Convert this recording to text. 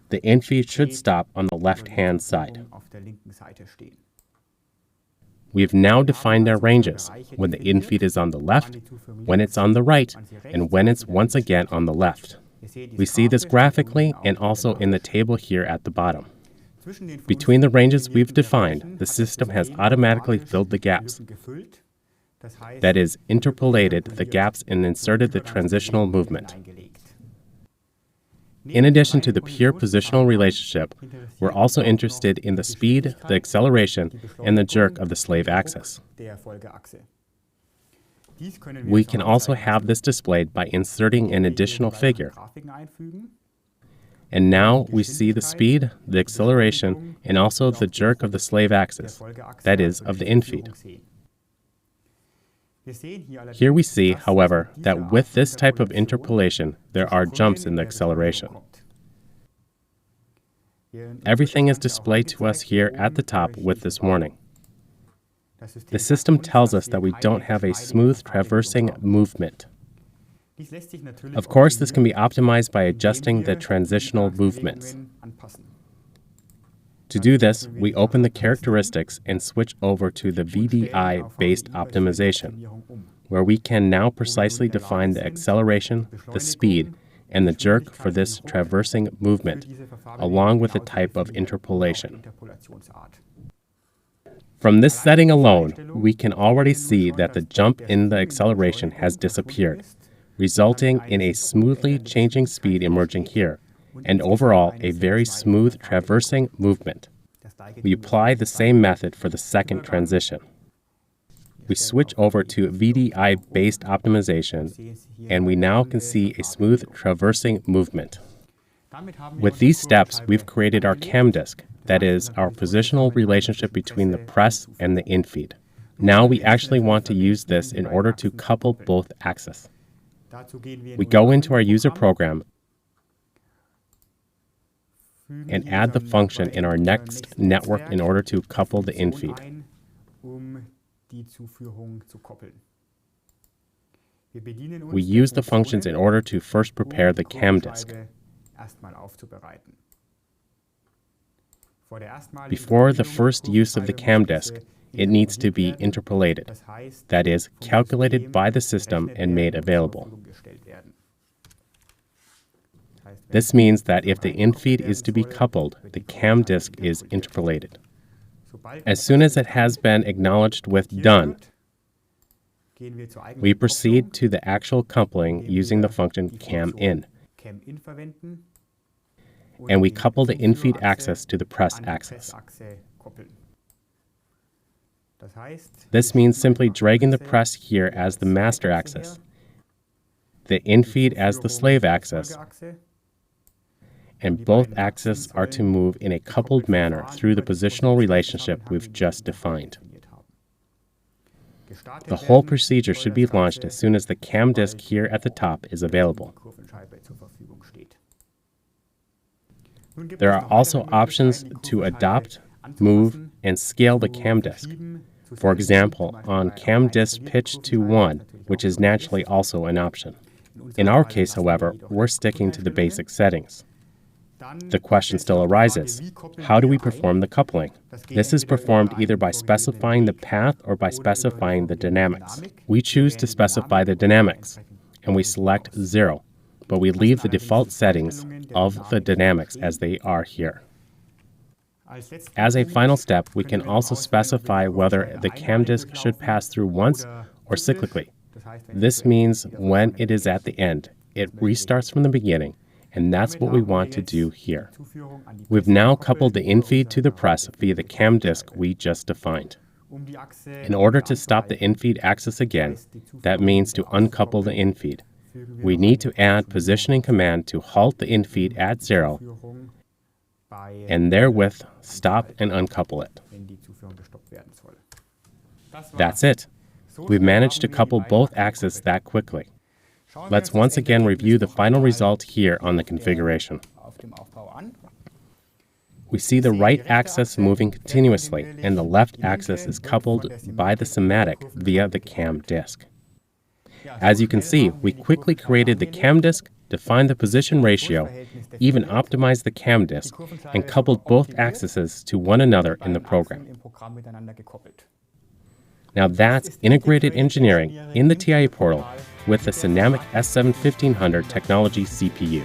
the infeed should stop on the left-hand side. We've now defined our ranges, when the infeed is on the left, when it's on the right, and when it's once again on the left. We see this graphically and also in the table here at the bottom. Between the ranges we've defined, the system has automatically filled the gaps. That is, interpolated the gaps and inserted the transitional movement. In addition to the pure positional relationship, we're also interested in the speed, the acceleration, and the jerk of the slave axis. We can also have this displayed by inserting an additional figure. And now we see the speed, the acceleration, and also the jerk of the slave axis, that is, of the infeed. Here we see, however, that with this type of interpolation, there are jumps in the acceleration. Everything is displayed to us here at the top with this warning. The system tells us that we don't have a smooth traversing movement. Of course, this can be optimized by adjusting the transitional movements. To do this, we open the characteristics and switch over to the VDI-based optimization, where we can now precisely define the acceleration, the speed, and the jerk for this traversing movement, along with the type of interpolation. From this setting alone, we can already see that the jump in the acceleration has disappeared, resulting in a smoothly changing speed emerging here, and overall a very smooth traversing movement. We apply the same method for the second transition. We switch over to VDI-based optimization, and we now can see a smooth traversing movement. With these steps, we've created our cam disk, that is, our positional relationship between the press and the infeed. Now we actually want to use this in order to couple both axes. We go into our user program and add the function in our next network in order to couple the infeed. We use the functions in order to first prepare the cam disk. Before the first use of the cam disk, it needs to be interpolated, that is, calculated by the system and made available. This means that if the infeed is to be coupled, the cam disk is interpolated. As soon as it has been acknowledged with done, we proceed to the actual coupling using the function CAMIN, and we couple the infeed axis to the press axis. This means simply dragging the press here as the master axis, the infeed as the slave axis, and both axes are to move in a coupled manner through the positional relationship we've just defined. The whole procedure should be launched as soon as the cam disk here at the top is available. There are also options to adopt, move, and scale the cam disk. For example, on cam disk pitch to 1, which is naturally also an option. In our case, however, we're sticking to the basic settings. The question still arises, how do we perform the coupling? This is performed either by specifying the path or by specifying the dynamics. We choose to specify the dynamics, and we select 0, but we leave the default settings of the dynamics as they are here. As a final step, we can also specify whether the cam disk should pass through once or cyclically. This means when it is at the end, it restarts from the beginning, and that's what we want to do here. We've now coupled the infeed to the press via the cam disk we just defined. In order to stop the infeed axis again, that means to uncouple the infeed. We need to add positioning command to halt the infeed at 0, and therewith stop and uncouple it. That's it. We've managed to couple both axes that quickly. Let's once again review the final result here on the configuration. We see the right axis moving continuously, and the left axis is coupled by the SIMATIC via the cam disk. As you can see, we quickly created the cam disk, defined the position ratio, even optimized the cam disk, and coupled both axes to one another in the program. Now that's integrated engineering in the TIA portal with the SINAMICS S7-1500 technology CPU.